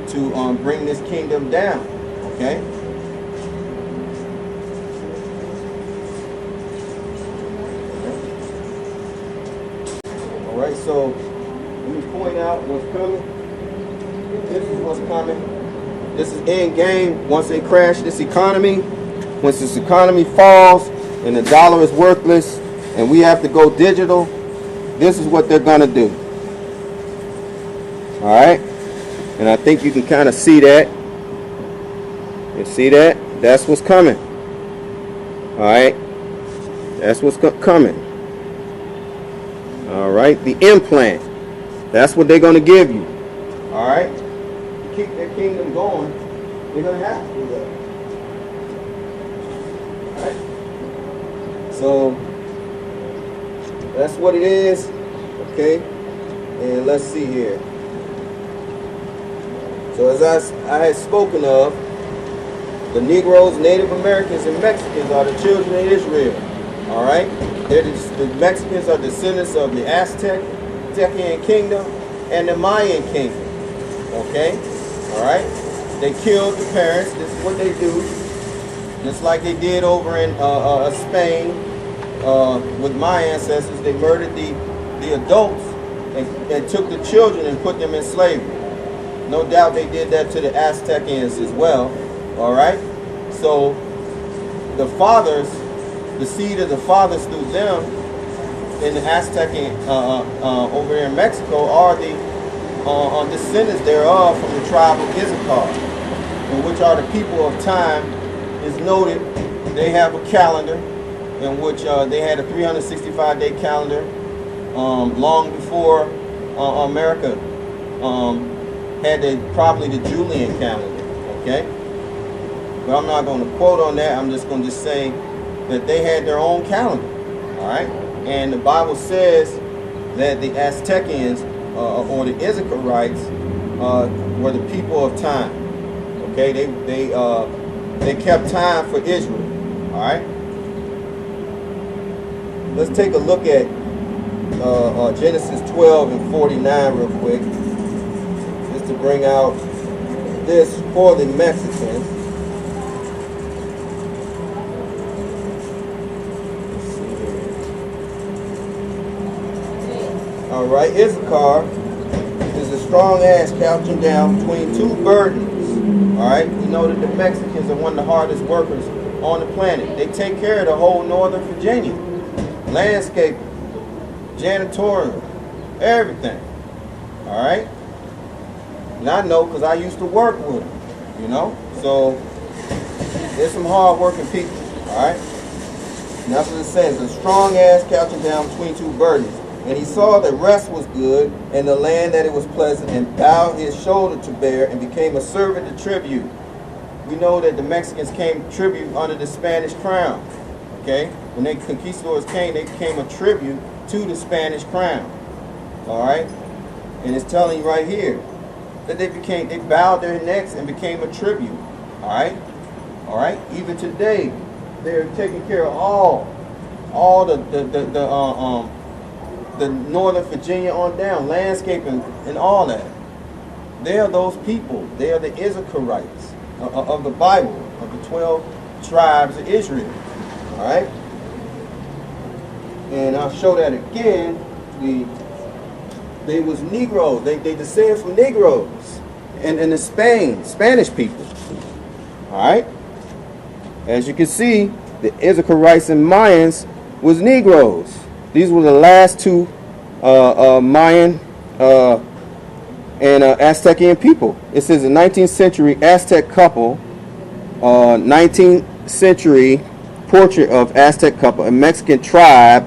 to bring this kingdom down. Okay? Alright, so let me point out what's coming. This is what's coming. This is end game. Once they crash this economy, once this economy falls and the dollar is worthless and we have to go digital, this is what they're going to do. Alright? And I think you can kind of see that. You see that? That's what's coming. Alright? That's what's coming. Alright? The implant. That's what they're going to give you. Alright? To keep their kingdom going, they're going to have to do that. Alright? So, that's what it is. Okay? And let's see here. So as I had spoken of, the Negroes, Native Americans, and Mexicans are the children of Israel. Alright? The Mexicans are descendants of the Aztecian kingdom and the Mayan kingdom. Okay? Alright? They killed the parents. This is what they do. Just like they did over in Spain with my ancestors. They murdered the adults and took the children and put them in slavery. No doubt they did that to the Aztecians as well. Alright? So the fathers, the seed of the fathers through them in the Aztecian over there in Mexico are the descendants thereof from the tribe of Issachar, and which are the people of time. Is noted they have a calendar in which they had a 365-day calendar long before America had probably the Julian calendar. Okay? But I'm not going to quote on that. I'm just going to say that they had their own calendar. Alright? And the Bible says that the Aztecians or the Issacharites were the people of time. Okay? They kept time for Israel. Alright? Let's take a look at Genesis 12 and 49 real quick. Just to bring out this for the Mexicans. Alright, Issachar is the strong ass couching down between two burdens. All right, we know that the Mexicans are one of the hardest workers on the planet. They take care of the whole Northern Virginia, landscaping, janitorial, everything. All right, and I know because I used to work with them. You know, so there's some hard-working people. All right, and that's what it says: a strong ass couching down between two burdens. And he saw that rest was good, and the land that it was pleasant, and bowed his shoulder to bear, and became a servant to tribute. We know that the Mexicans came tribute under the Spanish crown. Okay? When the conquistadors came, they became a tribute to the Spanish crown. Alright? And it's telling you right here that they bowed their necks and became a tribute. Alright? Alright? Even today, they're taking care of all the Northern Virginia on down, landscaping and all that. They are those people. They are the Issacharites of the Bible, of the 12 tribes of Israel. All right? And I'll show that again. They was Negroes. They descend from Negroes and the Spanish people. All right? As you can see, the Issacharites and Mayans was Negroes. These were the last two Mayan and Aztecian people. It says a 19th century Aztec couple, 19th century portrait of Aztec couple, a Mexican tribe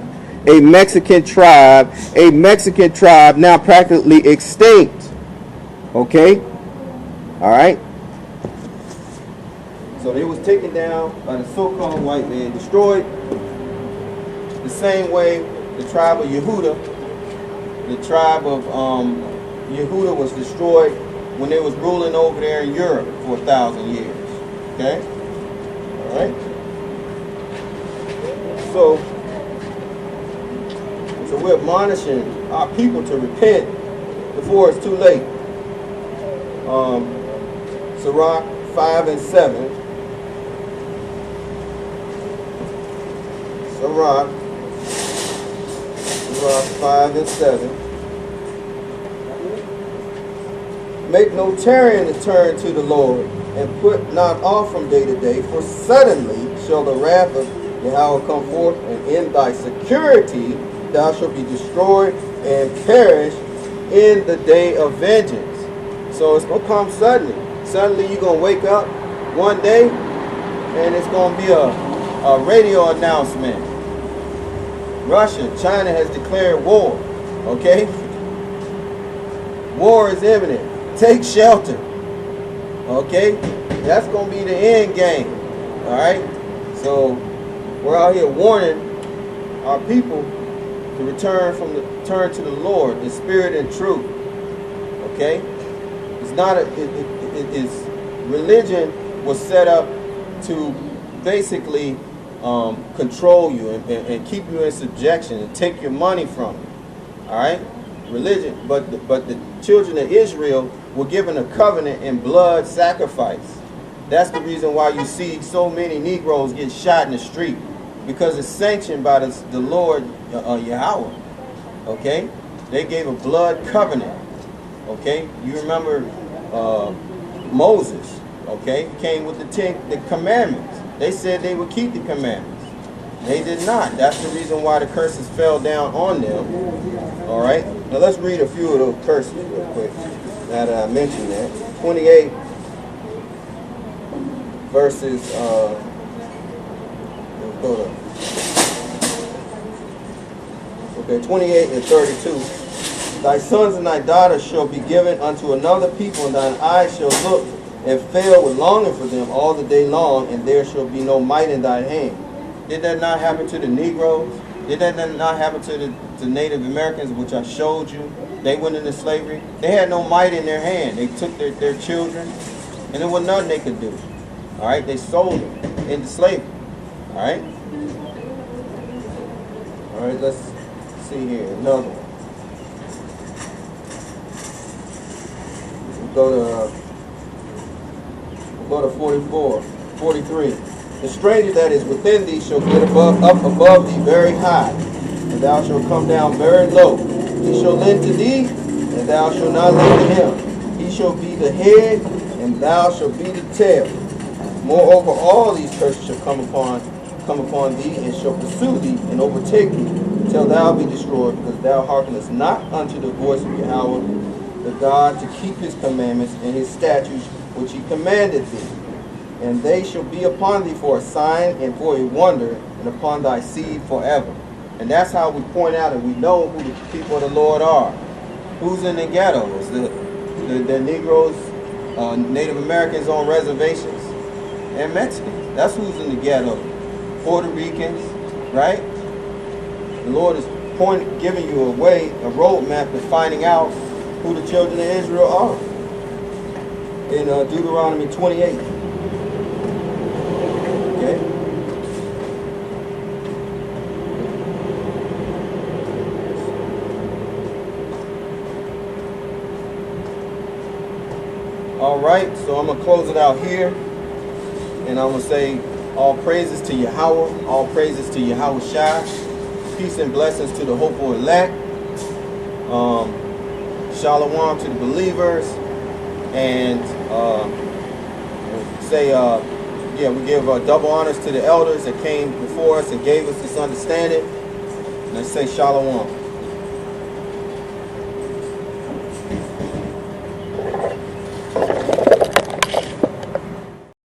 now practically extinct. Okay? All right? So they was taken down by the so-called white man, destroyed the same way the tribe of Yehuda, the tribe of Yehuda was destroyed when they was ruling over there in Europe for 1,000 years. Okay? Alright? So we're admonishing our people to repent before it's too late. Sirach 5 and 7. Sirach 5 and 7. Make no tarrying to turn to the Lord, and put not off from day to day, for suddenly shall the wrath of Yahweh come forth, and in thy security thou shalt be destroyed and perish in the day of vengeance. So it's going to come suddenly. Suddenly you're going to wake up one day, and it's going to be a radio announcement. Russia, China has declared war. Okay? War is imminent. Take shelter. Okay? That's going to be the end game. Alright? So, we're out here warning our people to turn to the Lord in spirit and truth. Okay? It's not religion was set up to basically control you and keep you in subjection and take your money from you. All right, religion. But the children of Israel were given a covenant and blood sacrifice. That's the reason why you see so many Negroes get shot in the street, because it's sanctioned by the Lord Yahweh. Okay, they gave a blood covenant. Okay, you remember Moses. Okay, came with the commandments. They said they would keep the commandments. They did not. That's the reason why the curses fell down on them. All right. Now let's read a few of those curses real quick. Now that I mentioned that, 28 verses. Let's go to 28 and 32. Thy sons and thy daughters shall be given unto another people, and thine eyes shall look and fail with longing for them all the day long, and there shall be no might in thy hand. Did that not happen to the Negroes? Did that not happen to the Native Americans, which I showed you? They went into slavery. They had no might in their hand. They took their children, and there was nothing they could do. All right, they sold them into slavery. All right. All right, let's see here another one. Go to 43. The stranger that is within thee shall get up above thee very high, and thou shalt come down very low. He shall lend to thee, and thou shalt not leave him. He shall be the head, and thou shalt be the tail. Moreover, all these curses shall come upon thee, and shall pursue thee, and overtake thee, till thou be destroyed, because thou hearkenest not unto the voice of Yahweh, the God, to keep his commandments and his statutes, which he commanded thee. And they shall be upon thee for a sign and for a wonder, and upon thy seed forever. And that's how we point out and we know who the people of the Lord are. Who's in the ghettos? The Negroes, Native Americans on reservations, and Mexicans. That's who's in the ghetto. Puerto Ricans, right? The Lord is giving you a way, a roadmap to finding out who the children of Israel are. In Deuteronomy 28. Okay? Alright, so I'm going to close it out here. And I'm going to say all praises to Yahweh, all praises to Yahweh Shai, peace and blessings to the hopeful elect, shalom to the believers, and we give double honors to the elders that came before us and gave us this understanding. Let's say shalom.